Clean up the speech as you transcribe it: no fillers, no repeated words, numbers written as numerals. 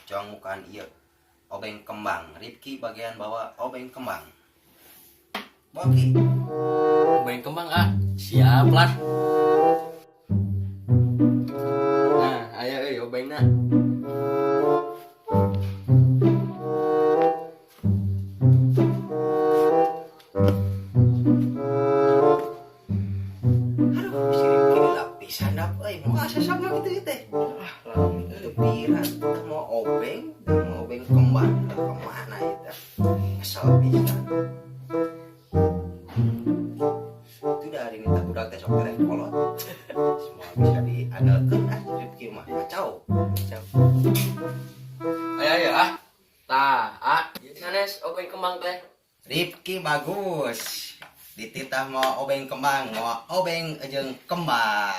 Cong mukaan iya obeng kembang. Rifki bagian bawah obeng kembang. Boki. Obeng kembang ah. Siap lah. Nah, ayo obengna. Aduh, si Rifki lapisan apa? Mau asa sama gitu teh. Piran, kita mau obeng kembang, kemana itu? Asal bisa. Itu dari ini tak udah tes oke kolot. Semua bisa diandalkan Rifki mah kacau. Ayo ah. Tah, ah. Sanes obeng kembang teh. Rifki bagus. Dititah mau obeng kembang, mau obeng jeung kembang.